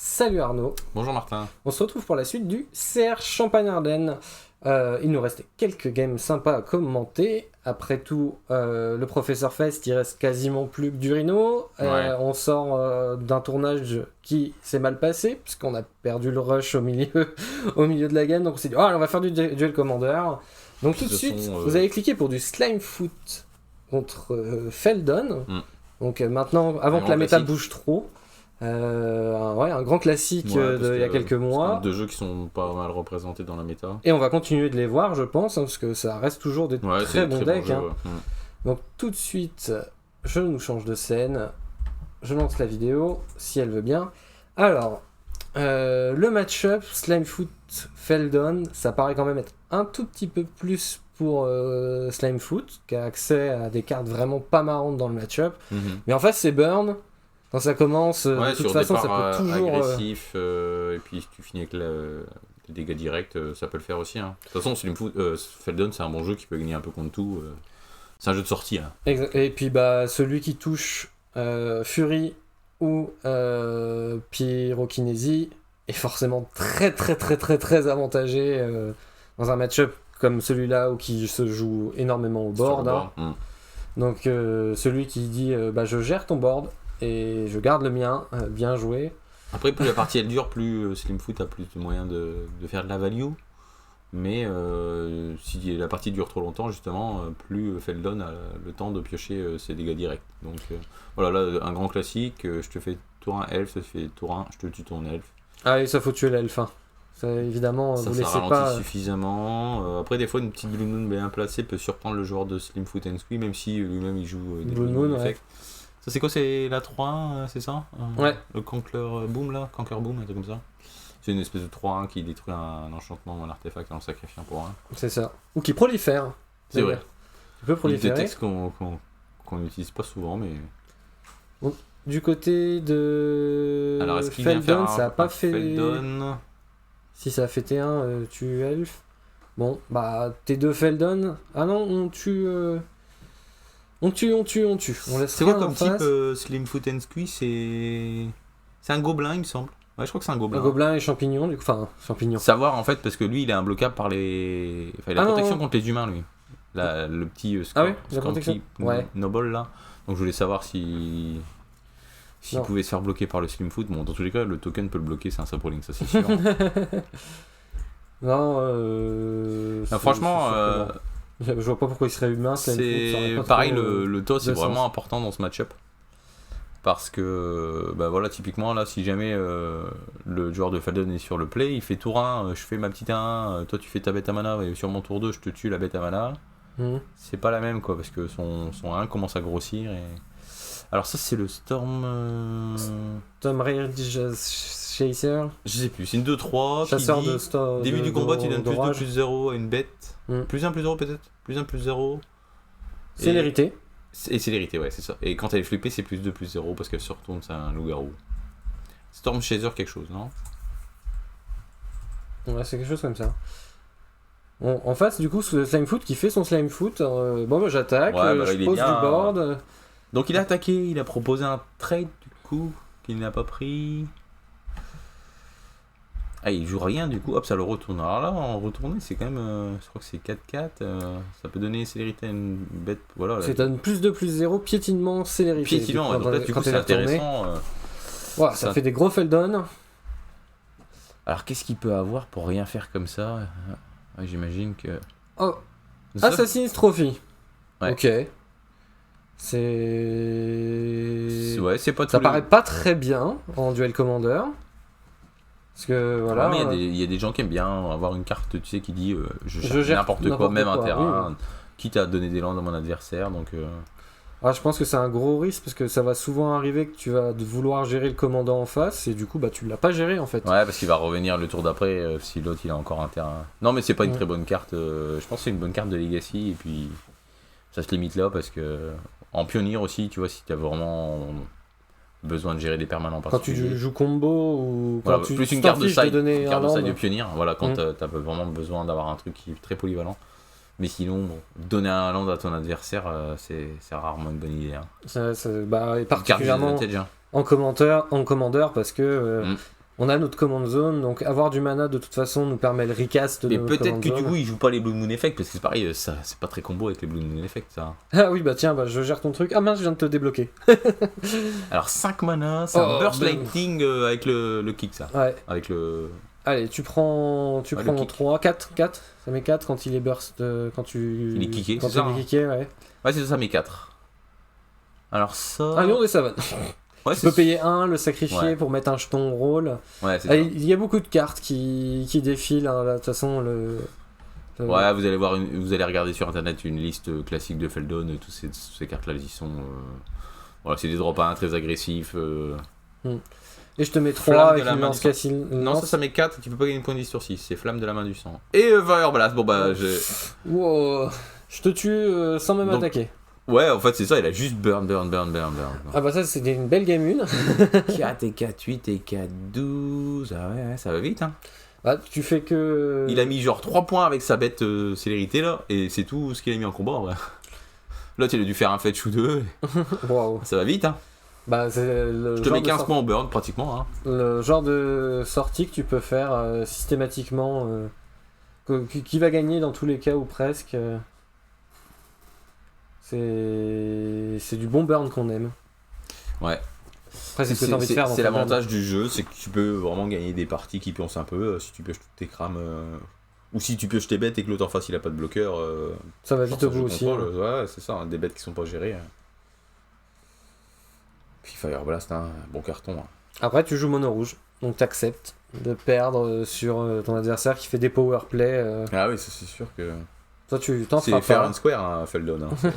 Salut Arnaud. Bonjour Martin. On se retrouve pour la suite du CR Champagne-Ardenne. Il nous restait quelques games sympas à commenter. Après tout, le Professeur Fest, il reste quasiment plus que du Rhino. Ouais. On sort d'un tournage qui s'est mal passé, puisqu'on a perdu le rush au milieu de la game. Donc on s'est dit, oh, on va faire du Duel Commander. Donc tout de suite, vous avez cliqué pour du Slime Foot contre Feldon. Donc maintenant, avant que la méta bouge trop. Un grand classique il y a quelques mois. Deux jeux qui sont pas mal représentés dans la méta. Et on va continuer de les voir, je pense, parce que ça reste toujours des très bons decks. Donc tout de suite, je nous change de scène. Je lance la vidéo, si elle veut bien. Alors, le match-up Slimefoot Feldon, ça paraît quand même être un tout petit peu plus pour Slimefoot, qui a accès à des cartes vraiment pas marrantes dans le match-up. Mais en face, c'est Burn. Quand ça commence, de toute façon, ça peut toujours... agressif, et puis si tu finis avec les dégâts directs, ça peut le faire aussi. Hein. De toute façon, Feldon, c'est un bon jeu qui peut gagner un peu contre tout. C'est un jeu de sortie. Hein. Et puis, celui qui touche Fury ou Pyrokinésie est forcément très avantagé dans un match-up comme celui-là où qui se joue énormément au board. Donc, celui qui dit je gère ton board et je garde le mien, bien joué. Après, plus la partie elle dure, plus Slimefoot a plus de moyens de faire de la value. Mais si la partie dure trop longtemps, justement, plus Feldon a le temps de piocher ses dégâts directs. Donc voilà, là, un grand classique, je te fais tour 1 elfe, ça te fait tour 1, je te tue ton elfe. Ah, et ça faut tuer l'elfe. Hein. Ça, évidemment, ça, vous ça laissez ralentit pas... suffisamment. Après, des fois, une petite Blue Moon bien placée peut surprendre le joueur de Slimefoot and Squee, même si lui-même il joue des Blue Moon, effects. Ça, c'est quoi? C'est la 3, c'est ça? Ouais. Le Conquer Boom, là? Conquer Boom, un truc comme ça. C'est une espèce de 3-1 qui détruit un enchantement ou un artefact en le sacrifiant pour un. C'est ça. Ou qui prolifère. C'est vrai. Tu peux proliférer. Des textes qu'on n'utilise pas souvent, mais... Bon, du côté de... Alors, est-ce qu'il Feldon, vient faire ça a pas fait... Feldon. Si ça a fait T1, tu elfe. Bon, T2 Feldon. Ah non, on tue... On tue. On laisse c'est rien quoi comme en face. type Slimefoot and Squee? C'est un gobelin, il me semble. Ouais, je crois que c'est un gobelin. Un gobelin et champignon, du coup. Enfin, champignon. Savoir en fait, parce que lui il est imbloquable par les. Enfin, il a protection contre les humains, lui. Le petit protection. Noble là. Donc je voulais savoir s'il pouvait se faire bloquer par le Slimefoot. Bon, dans tous les cas, le token peut le bloquer, c'est un sapling, ça c'est sûr. Non, franchement. Je vois pas pourquoi il serait humain. C'est pareil, le toss est vraiment important dans ce match-up. Parce que, typiquement, là, si jamais le joueur de Feldon est sur le play, il fait tour 1, je fais ma petite 1, toi tu fais ta bête à mana, et sur mon tour 2, je te tue la bête à mana. C'est pas la même, quoi, parce que son 1 commence à grossir. Alors, ça, c'est le Storm Rare Chaser. Je sais plus, c'est une 2-3. Chasseur qui dit, début du combat, tu donnes plus 2, plus 0 à une bête. Plus 1, plus 0 peut-être. Plus 1, plus 0. Célérité. Et célérité, ouais, c'est ça. Et quand elle est flippée, c'est plus 2, plus 0 parce qu'elle se retourne, c'est un loup-garou. Storm Chaser, quelque chose, non? Ouais, c'est quelque chose comme ça. Bon, en face, du coup, c'est le Slimefoot qui fait son Slimefoot. J'attaque, je pose du board. Donc il a attaqué, il a proposé un trade, du coup, qu'il n'a pas pris. Ah, il joue rien, du coup, hop, ça le retourne. Alors là, en retourné, c'est quand même, je crois que c'est 4-4, ça peut donner célérité à une bête, voilà. Ça donne plus 2, plus 0, piétinement, célérité. Piétinement, ouais, donc là, du coup, c'est intéressant. Ça fait des gros Feldon. Alors, qu'est-ce qu'il peut avoir pour rien faire comme ça? J'imagine que... Oh, Assassin's Trophy. Ouais. Ok. C'est pas tout. Ça paraît pas très bien en Duel Commander. Parce que voilà. Mais il y a des gens qui aiment bien avoir une carte, tu sais, qui dit je gère n'importe quoi, même un terrain, quitte à donner des landes à mon adversaire. Donc. Je pense que c'est un gros risque parce que ça va souvent arriver que tu vas vouloir gérer le commandant en face et du coup tu l'as pas géré en fait. Ouais, parce qu'il va revenir le tour d'après si l'autre il a encore un terrain. Non, mais c'est pas une très bonne carte. Je pense que c'est une bonne carte de Legacy et puis ça se limite là parce que en pionnier aussi, tu vois, si tu as vraiment besoin de gérer des permanents particuliers. Quand tu joues combo ou quand tu plus une carte de side, donner une carte de land. side de pionnier. Voilà, quand tu as vraiment besoin d'avoir un truc qui est très polyvalent. Mais sinon, donner un land à ton adversaire, c'est rarement une bonne idée. Hein. Et particulièrement vintage, hein. en commandeur parce que On a notre command zone, donc avoir du mana de toute façon nous permet le recast de nos command zone. Mais peut-être que du coup ils jouent pas les Blue Moon Effect, parce que c'est pareil, ça, c'est pas très combo avec les Blue Moon Effect ça. Ah oui, bah tiens, je gère ton truc. Ah mince, je viens de te débloquer. Alors 5 mana, c'est un Burst Lightning avec le kick ça. Ouais. Avec le... Allez, tu prends 3, 4, ça met 4 quand il est burst, quand tu... Il est kické, c'est ça il est kické, ouais. Ouais, c'est ça met 4. Alors ça... Un lion des savanes. Ouais, tu peux payer 1, le sacrifier pour mettre un jeton rôle. Ouais, c'est ça. Il y a beaucoup de cartes qui défilent, hein, là, de toute façon, Ouais, vous allez voir, vous allez regarder sur internet une liste classique de Feldon, toutes ces cartes-là, elles y sont... Voilà, c'est des drops 1 très agressifs. Et je te mets 3 avec une lance Cassil. Non, ça met 4 et tu peux pas gagner une point de vie sur 6. C'est Flamme de la main du sang. Et Fire Blast, bon bah Wow. Je te tue sans même attaquer. Ouais, en fait c'est ça, il a juste burn. Ah bah ça c'est une belle game 1. 4 et 4, 8 et 4, 12. Ah ouais, ça va vite hein. Bah tu fais que... Il a mis genre 3 points avec sa bête célérité là, et c'est tout ce qu'il a mis en combat en vrai. L'autre il a dû faire un fetch ou 2. Wow. Ça va vite hein. Bah, je te mets 15 points en burn pratiquement. Hein. Le genre de sortie que tu peux faire systématiquement, qui va gagner dans tous les cas ou presque. C'est du bon burn qu'on aime. Ouais. Après, c'est ce que tu as envie de faire. C'est l'avantage du jeu, c'est que tu peux vraiment gagner des parties qui pioncent un peu. Si tu pioches toutes tes crames. Ou si tu pioches tes bêtes et que l'autre en face il a pas de bloqueur. Ça va vite au bout aussi. Ouais, c'est ça, hein, des bêtes qui sont pas gérées. Fire Blast, hein, bon carton. Hein. Après, tu joues mono rouge, donc tu acceptes de perdre sur ton adversaire qui fait des power play. Ah oui, ça, c'est sûr que. Toi, tu t'en feras pas. C'est fair and square, hein, Feldon. Hein,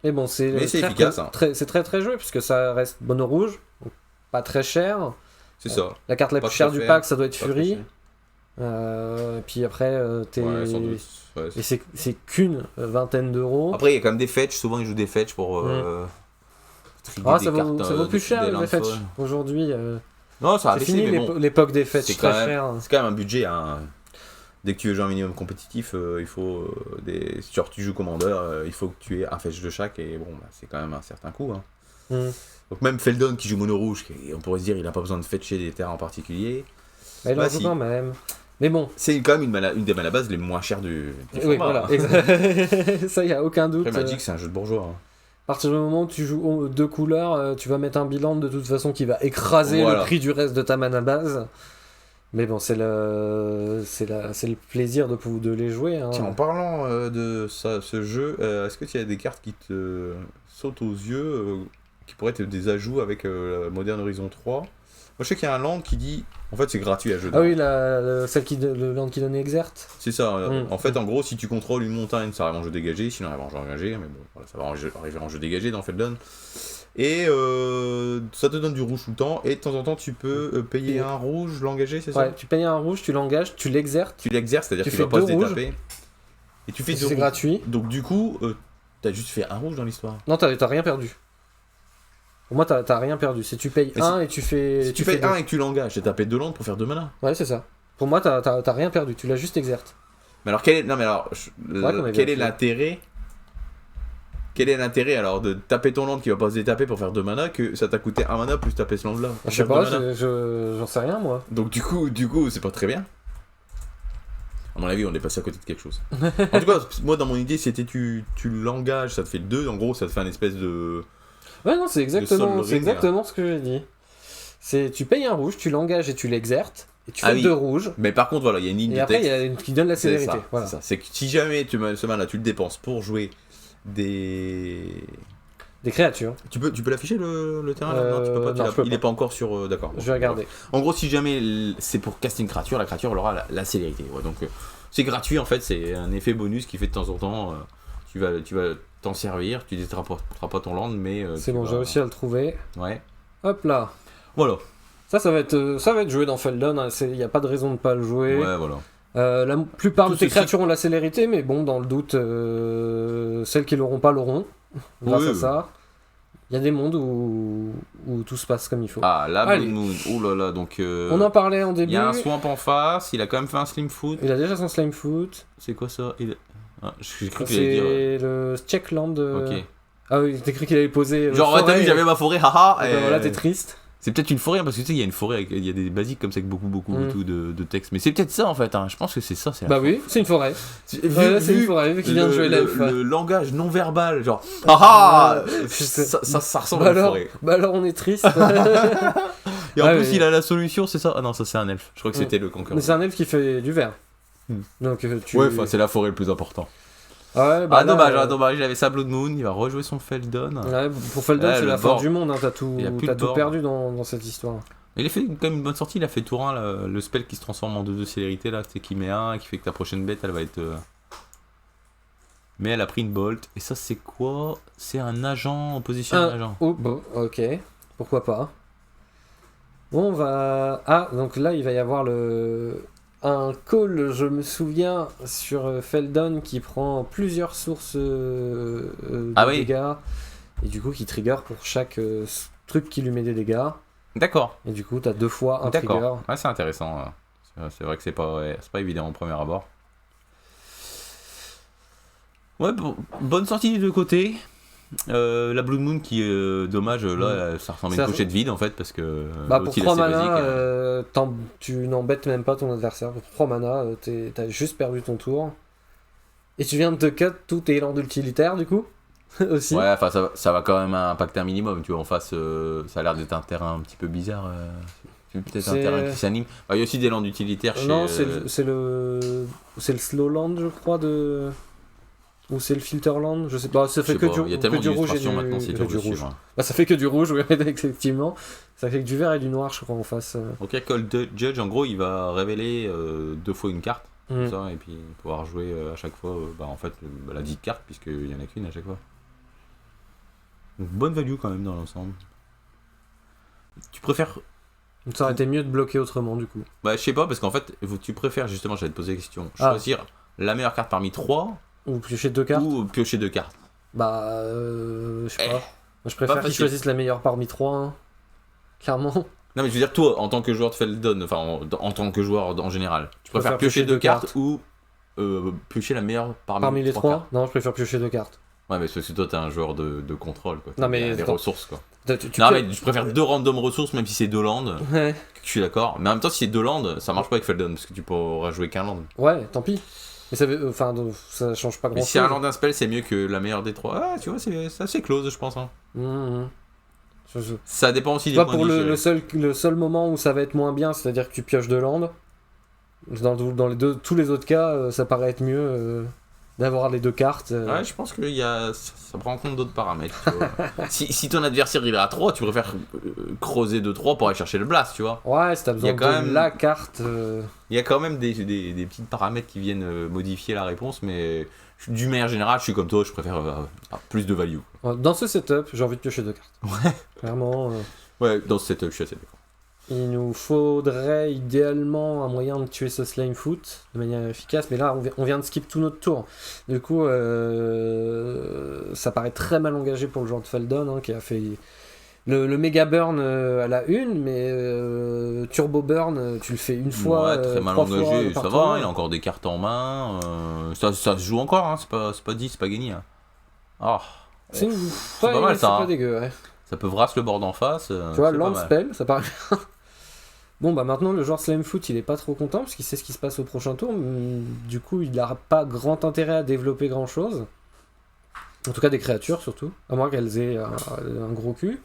mais bon, c'est efficace. Hein. C'est très très joué, puisque ça reste mono rouge, donc pas très cher. C'est ça. La carte la plus chère du pack, ça doit être Fury. Puis après, et c'est qu'une vingtaine d'euros. Après, il y a quand même des fetch. Souvent, ils jouent des fetch pour. Ça vaut plus cher les fetch aujourd'hui. Non, ça a c'est fini l'époque des fetch très cher. C'est quand même un budget. Hein. Dès que tu veux jouer un minimum compétitif, il faut si tu joues commandeur, il faut que tu aies un fetch de chaque et bon, bah, c'est quand même un certain coût. Hein. Donc même Feldon qui joue mono rouge, on pourrait se dire il a pas besoin de fetcher des terres en particulier. Mais il en joue quand même. Mais bon. C'est quand même une des mana bases les moins chères du oui, format. Voilà. Ça, y a aucun doute. Après, Magic, c'est un jeu de bourgeois. Hein. À partir du moment où tu joues 2 couleurs, tu vas mettre un bilan de toute façon qui va écraser le prix du reste de ta mana base. Mais bon, c'est le plaisir de les jouer. Hein. Tiens, en parlant de ce jeu, est-ce que tu as des cartes qui te sautent aux yeux, qui pourraient être des ajouts avec Modern Horizon 3 ? Moi, je sais qu'il y a un land qui dit... En fait, c'est gratuit à jeu. Ah oui, le land qui donne Exert. C'est ça. En fait, en gros, si tu contrôles une montagne, ça arrive en jeu dégagé. Sinon, ça arrive en jeu engagé. Mais bon, voilà, ça va arriver en jeu dégagé dans Feldon. Et ça te donne du rouge tout le temps. Et de temps en temps, tu peux payer un rouge, l'engager, c'est ça ? Ouais, tu payes un rouge, tu l'engages, tu l'exertes. Tu l'exerces, c'est-à-dire que tu vas pas se détaper. Et tu fais 2 rouges. C'est gratuit. Donc, du coup, t'as juste fait un rouge dans l'histoire. Non, t'as rien perdu. Pour moi, t'as rien perdu. C'est tu payes 1 et tu fais. Si tu payes 1 et que tu l'engages, t'as tapé 2 landes pour faire 2 mana. Ouais, c'est ça. Pour moi, t'as rien perdu. Tu l'as juste exerté. Mais alors, quel est l'intérêt ? Quel est l'intérêt alors de taper ton land qui va pas se détaper pour faire 2 mana que ça t'a coûté 1 mana plus taper ce land là ? Je sais pas, j'en sais rien moi. Donc du coup, c'est pas très bien. À mon avis, on est passé à côté de quelque chose. En tout cas, moi dans mon idée, c'était tu l'engages, ça te fait 2, en gros, ça te fait un espèce de... Ouais, non, c'est exactement ce que j'ai dit. C'est tu payes un rouge, tu l'engages et tu l'exertes, et tu fais 2 rouges. Mais par contre, voilà, il y a une ligne de texte. Et après, il y a une qui donne la célérité. Voilà. C'est que si jamais ce mana tu le dépenses pour jouer des créatures. Tu peux l'afficher le terrain là ? Non, tu peux pas. Il est pas encore sur. D'accord. Je vais regarder. En gros, si jamais c'est pour caster une créature, la créature elle aura la célérité. Ouais, donc c'est gratuit en fait, c'est un effet bonus qui fait de temps en temps. Tu vas t'en servir, tu détraperas pas ton land, mais. C'est bon, j'ai réussi à le trouver. Ouais. Hop là. Voilà. Ça va être joué dans Feldon. Il n'y a pas de raison de pas le jouer. Ouais, voilà. La plupart de tes créatures ont la célérité, mais bon, dans le doute, celles qui l'auront pas l'auront. Grâce à ça. Il y a des mondes où tout se passe comme il faut. Ah, la Blue Moon. Oh là là, donc. On en parlait en début. Il y a un swamp en face, il a quand même fait un slim foot. Il a déjà son slime foot. C'est quoi ça ? J'ai cru qu'il allait dire. C'est le Checkland. Ok. Ah oui, t'as cru qu'il allait poser. Genre, ouais, t'as vu, j'avais ma forêt, haha. Et ben voilà, t'es triste. C'est peut-être une forêt, parce que tu sais, il y a une forêt, il y a des basiques comme ça avec beaucoup de texte. Mais c'est peut-être ça en fait, hein. Je pense que c'est ça. Bah oui, c'est une forêt. C'est une forêt, vu qu'il vient de jouer l'elfe. Le langage non verbal, genre, ça ressemble à une forêt. Bah alors on est triste. Et en plus, il a la solution, c'est ça. Ah non, ça c'est un elfe. Je crois que c'était le conquérant. Mais c'est un elfe qui fait du verre. Donc, ouais, c'est la forêt le plus important. Dommage, il avait sa Blood Moon, il va rejouer son Feldon. Ouais, pour Feldon, c'est la fin du monde, hein, t'as tout perdu dans cette histoire. Il a fait quand même une bonne sortie, il a fait tour 1, le spell qui se transforme en 2 célérité, là, c'est qui met 1, qui fait que ta prochaine bête, elle va être... Mais elle a pris une bolt, et ça c'est quoi? C'est un agent, opposition agent. Oh, bon, ok, pourquoi pas. Bon, on va... Ah, donc là, il va y avoir un call, je me souviens, sur Feldon qui prend plusieurs sources de dégâts et du coup qui trigger pour chaque truc qui lui met des dégâts. D'accord. Et du coup, t'as 2 fois un trigger. Ouais, c'est intéressant. C'est vrai que c'est pas évident au premier abord. Ouais, bonne sortie des deux côtés. La Blood Moon qui est dommage, là ça ressemble à une pochette vide en fait parce que pour 3 mana tu n'embêtes même pas ton adversaire. Pour 3 mana t'as juste perdu ton tour et tu viens de te cut tous tes landes utilitaires du coup aussi. Ouais, enfin ça va quand même impacter un minimum, tu vois, en face ça a l'air d'être un terrain un petit peu bizarre, peut-être un terrain qui s'anime. Il y a aussi des landes utilitaires chez... Non, c'est le slow land je crois de... Ou c'est le Filterland, je sais pas, ça fait que du rouge. Il y a tellement d'illustrations maintenant, c'est dur de suivre. Bah, ça fait que du rouge, oui, effectivement. Ça fait que du vert et du noir, je crois, en face. Ok, Cold Judge, en gros, il va révéler 2 fois une carte, comme ça, et puis pouvoir jouer à chaque fois, en fait, la dite carte, puisqu'il y en a qu'une à chaque fois. Donc, bonne value quand même dans l'ensemble. Tu préfères... Ça aurait été mieux de bloquer autrement, du coup. Bah, je sais pas, parce qu'en fait, tu préfères, justement, j'allais te poser la question, choisir la meilleure carte parmi 3... Ou piocher 2 cartes. Ou piocher 2 cartes. Bah, je sais pas. Moi, je préfère qu'ils choisissent la meilleure parmi 3, hein. Clairement. Non, mais je veux dire, toi, en tant que joueur de Feldon, enfin, en tant que joueur en général, tu préfères piocher 2 cartes ou piocher la meilleure parmi les 3 Non, je préfère piocher 2 cartes. Ouais, mais parce que toi, t'es un joueur de contrôle, quoi. Non, mais... des ressources, quoi. Mais je préfère 2 random ressources, même si c'est 2 landes. Ouais. Je suis d'accord. Mais en même temps, si c'est 2 landes, ça marche pas avec Feldon, parce que tu pourras jouer qu'un land. Ouais, tant pis. Mais ça change pas grand chose. Mais si un land d'un spell, c'est mieux que la meilleure des 3. Ah, tu vois, c'est assez close, je pense. Hein. Ça dépend aussi des points pour le seul moment où ça va être moins bien, c'est-à-dire que tu pioches 2 landes. Dans tous les autres cas, ça paraît être mieux d'avoir les 2 cartes. Ouais, je pense que ça prend en compte d'autres paramètres. Tu vois. si ton adversaire il est à 3, tu préfères creuser de 3 pour aller chercher le blast, tu vois. Ouais, si t'as besoin de la carte. Il y a quand même des petits paramètres qui viennent modifier la réponse, mais du manière générale, je suis comme toi, je préfère plus de value. Dans ce setup, j'ai envie de piocher 2 cartes. Ouais. Clairement. Ouais, dans ce setup, je suis assez d'accord. Il nous faudrait idéalement un moyen de tuer ce Slimefoot de manière efficace, mais là on vient de skip tout notre tour. Du coup, ça paraît très mal engagé pour le joueur de Feldon, hein, qui a fait le méga burn à la une, mais turbo burn, tu le fais une fois. Ouais, très mal engagé, ça va, il a encore des cartes en main, ça se joue encore, hein, c'est pas dit, c'est pas gagné. Hein. Oh, c'est pas mal ça. C'est pas dégueu, ouais. Ça peut vrasser le board en face. Tu vois, land spell, ça paraît bien. Bon, bah maintenant, le joueur Slimefoot, il est pas trop content, parce qu'il sait ce qui se passe au prochain tour. Du coup, il n'a pas grand intérêt à développer grand-chose. En tout cas, des créatures, surtout. À moins qu'elles aient un gros cul.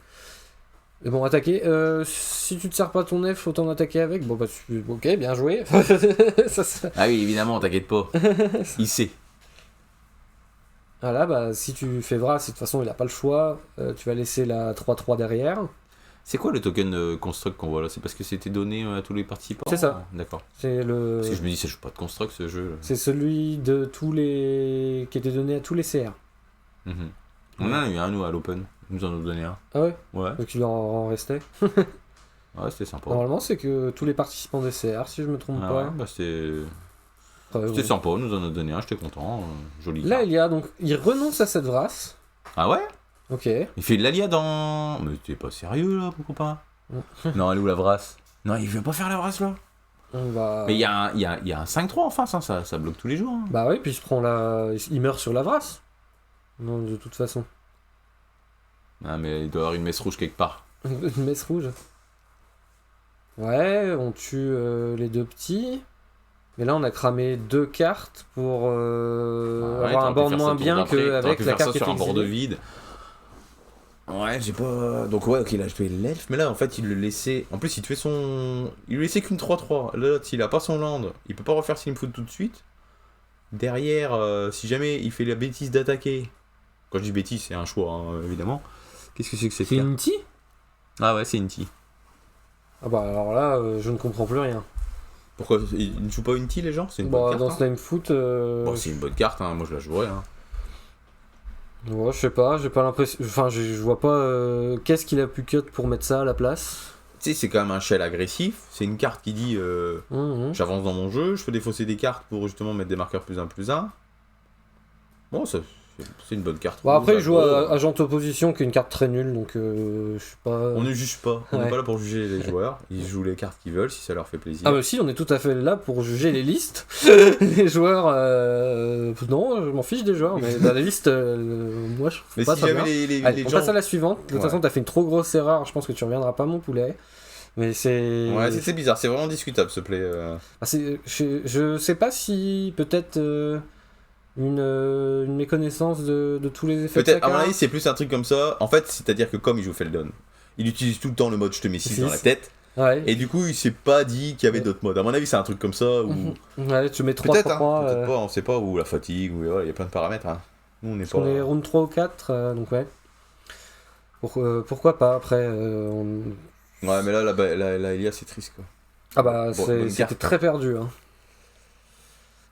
Mais bon, attaquer. Si tu te sers pas ton F, autant attaquer avec. Bon, bah, ok, bien joué. Ah oui, évidemment, t'inquiète pas. Il sait. Voilà, bah, si tu fais Vras, de toute façon, il a pas le choix. Tu vas laisser la 3-3 derrière. C'est quoi le token construct qu'on voit là? C'est parce que c'était donné à tous les participants? C'est ça. D'accord. C'est le... Parce que je me dis, ça joue pas de construct ce jeu. C'est celui de tous les... qui était donné à tous les CR. On en a eu un, nous, à l'Open. Ils nous en ont donné un. Ah ouais? Ouais. Donc il en restait. Ouais, c'était sympa. Normalement, c'est que tous les participants des CR, si je me trompe pas. Ouais, bah c'était sympa, on nous en a donné un, j'étais content. Joli. Là, il renonce à cette Vras. Ah ouais? Ok. Il fait de l'Alia dans... Mais t'es pas sérieux là, pourquoi pas? Non, elle est où la Vras? Non, il veut pas faire la Vras là. Mais il y a un 5-3 en face, hein, ça bloque tous les jours. Hein. Bah oui, puis il meurt sur la Vras. Non, de toute façon. Ah, mais il doit y avoir une messe rouge quelque part. Une messe rouge? Ouais, on tue les 2 petits. Mais là, on a cramé 2 cartes pour avoir un board moins bien qu'avec la carte qui sur un board vide. Ouais, j'ai pas... Donc ouais, ok, là je tué l'elfe, mais là en fait il le laissait... En plus il tuait son... Il lui laissait qu'une 3-3. Là, s'il a pas son land, il peut pas refaire Slimfoot tout de suite. Derrière, si jamais il fait la bêtise d'attaquer... Quand je dis bêtise, c'est un choix, hein, évidemment. Qu'est-ce que c'est C'est une T ? Ah ouais, c'est une T. Ah bah alors là, je ne comprends plus rien. Pourquoi ils ne jouent pas une T les gens? C'est une bonne carte. Dans Slimefoot... Bon, c'est une bonne carte, hein. Moi je la jouerais. Hein. Ouais, je sais pas, j'ai pas l'impression... Enfin, je vois pas qu'est-ce qu'il a pu cut pour mettre ça à la place. Tu sais, c'est quand même un shell agressif. C'est une carte qui dit j'avance dans mon jeu, je peux défausser des cartes pour justement mettre des marqueurs +1/+1. Bon, c'est une bonne carte. Bon, après, il joue à Agent Opposition, qui est une carte très nulle, donc je sais pas... On ne juge pas, on n'est pas là pour juger les joueurs. Ils jouent les cartes qu'ils veulent si ça leur fait plaisir. Ah, mais si, on est tout à fait là pour juger les listes. Les joueurs... Non, je m'en fiche des joueurs, mais dans la liste, moi je trouve pas si ça jamais bien. Allez, on passe à la suivante. De toute façon, t'as fait une trop grosse erreur, je pense que tu reviendras pas, mon poulet. Mais c'est... Ouais, c'est bizarre, c'est vraiment discutable ce play. Je sais pas si peut-être une méconnaissance de tous les effets. Peut-être, à mon avis, c'est plus un truc comme ça. En fait, c'est-à-dire que comme il joue Feldon, il utilise tout le temps le mode je te mets 6 dans la tête. Ouais. Et du coup, il s'est pas dit qu'il y avait d'autres modes. À mon avis, c'est un truc comme ça. Où... Ouais, tu mets 3 peut-être, peut-être pas, on sait pas, ou la fatigue, ou il y a plein de paramètres. Hein. Nous, on est pas. On est round 3 ou 4, donc ouais. Pourquoi pas, après. Ouais, mais là, la Elia, c'est triste quoi. Ah bah, c'était très perdu. Hein.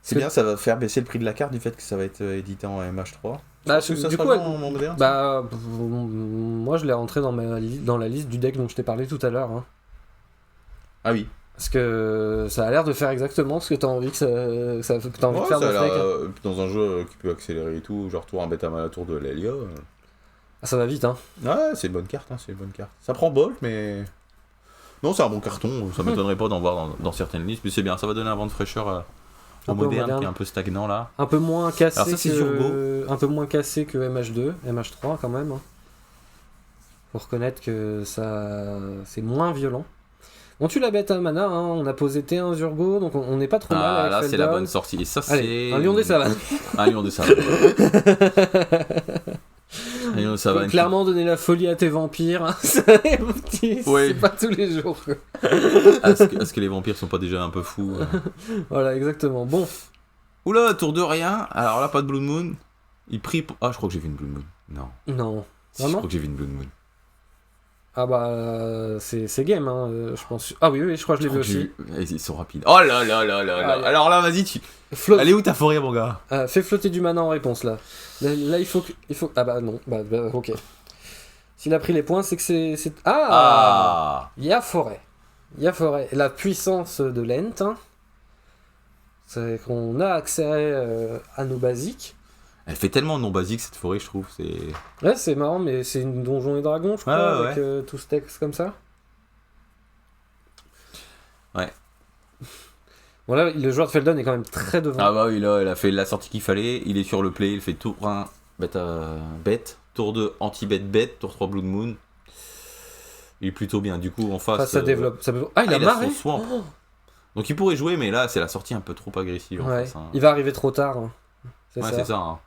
C'est bien, ça va faire baisser le prix de la carte du fait que ça va être édité en MH3. Bah, du coup, en moderne, bah, moi je l'ai rentré dans la liste du deck dont je t'ai parlé tout à l'heure. Hein. Ah oui. Parce que ça a l'air de faire exactement ce que t'as envie que t'as envie de faire dans ce deck. Dans un jeu qui peut accélérer et tout, genre tour un bêta à la tour de l'Elia. Ah, ça va vite, hein. Ouais, c'est une bonne carte, hein, c'est une bonne carte. Ça prend bol, mais. Non, c'est un bon carton, ça m'étonnerait pas d'en voir dans certaines listes, mais c'est bien, ça va donner un vent de fraîcheur au moderne qui est un peu stagnant là. Un peu moins cassé, un peu moins cassé que MH2, MH3 quand même. Hein. Faut reconnaître que ça c'est moins violent. On tue la bête à mana, hein. On a posé T1 Zurgo, donc on n'est pas trop mal avec là Feldon. C'est la bonne sortie, et ça c'est... Un lion des savanes. Un lion des savanes. Clairement donner la folie à tes vampires, c'est pas tous les jours. Est-ce que les vampires sont pas déjà un peu fous Voilà, exactement. Bon. Oula, tour de rien. Alors là, pas de Blood Moon. Il prie. Ah, je crois que j'ai vu une Blood Moon. Non. Si, je crois que j'ai vu une Blood Moon. Ah bah, c'est game, hein, je pense. Ah oui, je crois que je l'ai vu aussi. Ils sont rapides. Oh là là là là là. Alors là, vas-y, Elle est où ta forêt, mon gars? Fais flotter du mana en réponse, là. Là, il faut... Ah bah non, bah ok. S'il a pris les points, c'est que c'est... Ah Il y a forêt. La puissance de Lent, hein, c'est qu'on a accès à nos basiques. Elle fait tellement non basique cette forêt, je trouve. Ouais, c'est marrant, mais c'est une Donjons et Dragons, je crois, avec tout ce texte comme ça. Ouais. Bon là, le joueur de Feldon est quand même très devant. Ah bah oui, là, il a fait la sortie qu'il fallait. Il est sur le play, il fait tour 1 bête, tour 2 anti-bête bête, tour 3 Blood Moon. Il est plutôt bien. Du coup, en face... ça développe. Ah, il a marré son swamp. Donc il pourrait jouer, mais là, c'est la sortie un peu trop agressive. En face, hein. Il va arriver trop tard. Hein. C'est ça. Hein.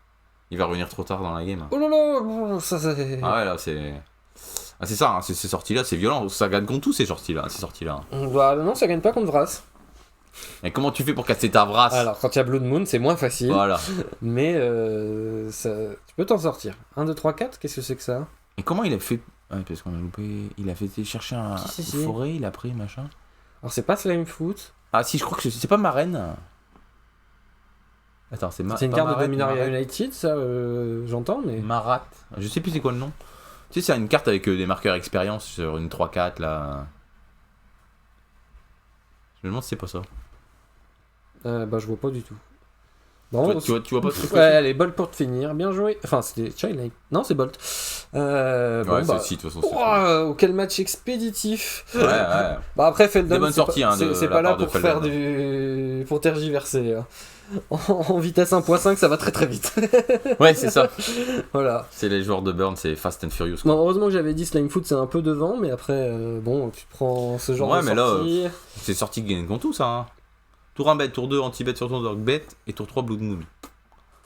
Il va revenir trop tard dans la game. Oh là là, ça c'est... Ah ouais, là, c'est... Ah c'est ça, hein, ces sorties-là, c'est violent. Ça gagne contre tous ces sorties-là. Bah non, ça gagne pas contre Vras. Mais comment tu fais pour casser ta Vras? Alors, quand il y a Blood Moon, c'est moins facile. Voilà. Mais tu peux t'en sortir. 1, 2, 3, 4, qu'est-ce que c'est que ça? Et comment il a fait... parce qu'on a loupé... Il a fait chercher une forêt, il a pris, machin. Alors, c'est pas Slimefoot. Ah si, je crois que c'est pas Marraine. Attends, c'est une carte de Dominaria United, ça, j'entends, mais... Marat. Je sais plus c'est quoi le nom. Tu sais, c'est une carte avec des marqueurs expérience sur une 3-4, là. Je me demande si c'est pas ça. Bah, je vois pas du tout. Bon, tu vois pas ce truc? Ouais, allez, Bolt pour te finir, bien joué. Enfin, c'était Childlike. Non, c'est Bolt. c'est de toute façon. Quel match expéditif. Ouais. Bah après, Feldon, des bonnes sorties, c'est pas là pour faire pour tergiverser. En vitesse 1.5, ça va très très vite. Ouais, c'est ça. Voilà. C'est les joueurs de Burn, c'est Fast and Furious. Quoi. Bon, heureusement que j'avais dit Slimefoot, c'est un peu devant, mais après, tu prends ce genre de sortie. Là, c'est sorti gain contre tout ça. Hein. Tour 1 bet, tour 2 anti-bet sur ton dog bet, et tour 3 Blood Moon.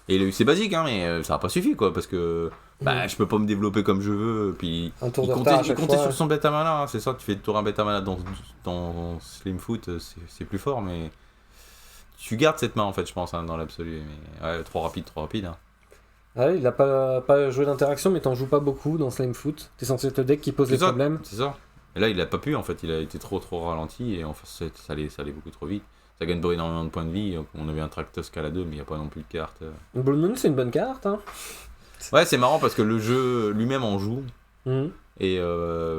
Et il a eu ses basiques, hein, mais ça n'a pas suffi, quoi, parce que je peux pas me développer comme je veux. Puis un tour il comptait sur son bet à mana, hein, c'est ça, tu fais tour 1 bet à mana dans Slimefoot, c'est plus fort, mais tu gardes cette main, en fait, je pense, hein, dans l'absolu. Mais ouais, trop rapide. Hein. Ah oui, il a pas joué d'interaction, mais t'en joues pas beaucoup dans Slimefoot. T'es censé être le deck qui pose les problèmes. C'est ça. Et là, il a pas pu, en fait, il a été trop ralenti, et en fait, ça allait beaucoup trop vite. Ça gagne pas énormément de points de vie. On avait un Tractos Scala 2, mais il n'y a pas non plus de carte. Blood Moon, c'est une bonne carte. Hein. Ouais, c'est marrant parce que le jeu lui-même en joue. Et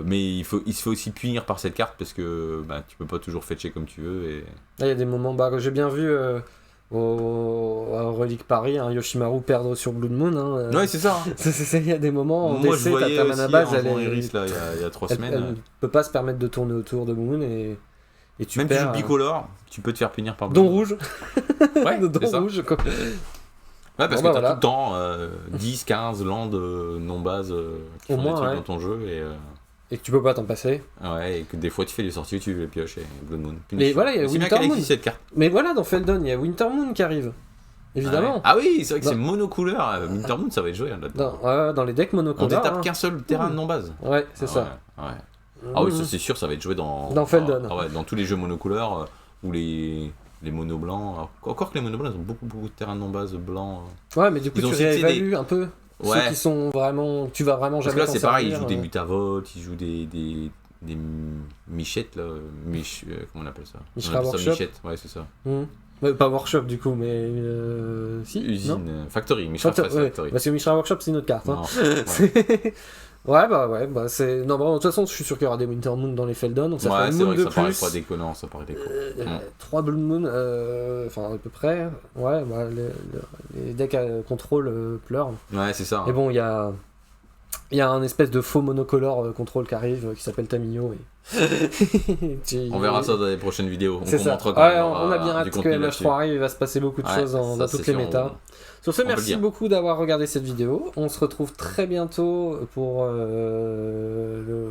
mais il se fait aussi punir par cette carte parce que tu peux pas toujours fetcher comme tu veux. Et il y a des moments. J'ai bien vu à Relic Paris Yoshimaru perdre sur Blood Moon. Hein, ouais, c'est ça. Il y a des moments en Moi, DC, ta mana base, Iris, là, il y a 3 semaines. Elle peut pas se permettre de tourner autour de Moon et tu même perds. Si tu joues bicolore, tu peux te faire punir par Don rouge. Ouais, Don rouge. Ouais, parce que t'as tout le temps 10, 15 landes non-base qui font des trucs dans ton jeu et que tu peux pas t'en passer. Ouais, et que des fois tu fais des sorties où tu les pioches et Blood Moon. Mais voilà, il y a Winter Moon. Cette carte. Mais voilà, dans Feldon, il y a Winter Moon qui arrive. Évidemment. Ah oui, c'est vrai que c'est monocouleur. Winter Moon, ça va être joué là-dedans. Dans les decks monocouleurs. On détape qu'un seul terrain de non-base. Ouais, c'est ça. Ouais. Ah oui, ça c'est sûr, ça va être joué dans Feldon. Dans tous les jeux monocouleurs où les monos blancs. Encore que les monos blancs, ils ont beaucoup de terrains de non-base blancs. Ouais, mais du coup, tu réévalues un peu. Ouais. Ceux qui sont vraiment. Tu vas vraiment jamais. Parce que là, c'est pareil, ils jouent des Mutavolt, ils jouent des Michettes, là. Comment on appelle ça? Mishra Workshop. Michette, ouais, c'est ça. Pas Workshop du coup, mais. Si. Usine. Factory, Mishra Factory. Parce que Mishra Workshop, c'est une autre carte. Hein. Ouais, c'est. Non, de toute façon, je suis sûr qu'il y aura des Winter Moon dans les Feldon. Donc ça fait c'est vrai que ça paraît pas déconnant, ça paraît déconnant. 3 Blood Moon, enfin à peu près. Ouais, les decks à contrôle pleurent. Ouais, c'est ça. Et bon, il y a un espèce de faux monocolore contrôle qui arrive qui s'appelle Tamio. On verra ça dans les prochaines vidéos. C'est ça. On a bien hâte que MH3 arrive, il va se passer beaucoup de choses dans toutes les méta. Sur ce, merci beaucoup d'avoir regardé cette vidéo. On se retrouve très bientôt pour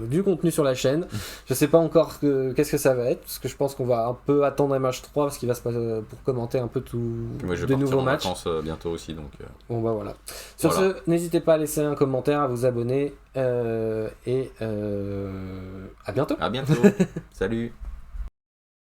du contenu sur la chaîne. Je sais pas encore qu'est-ce que ça va être, parce que je pense qu'on va un peu attendre MH3 parce qu'il va se passer pour commenter un peu tous de nouveaux matchs. Je pense bientôt aussi, donc. Bon bah voilà. Sur ce, n'hésitez pas à laisser un commentaire, à vous abonner et à bientôt. À bientôt. Salut.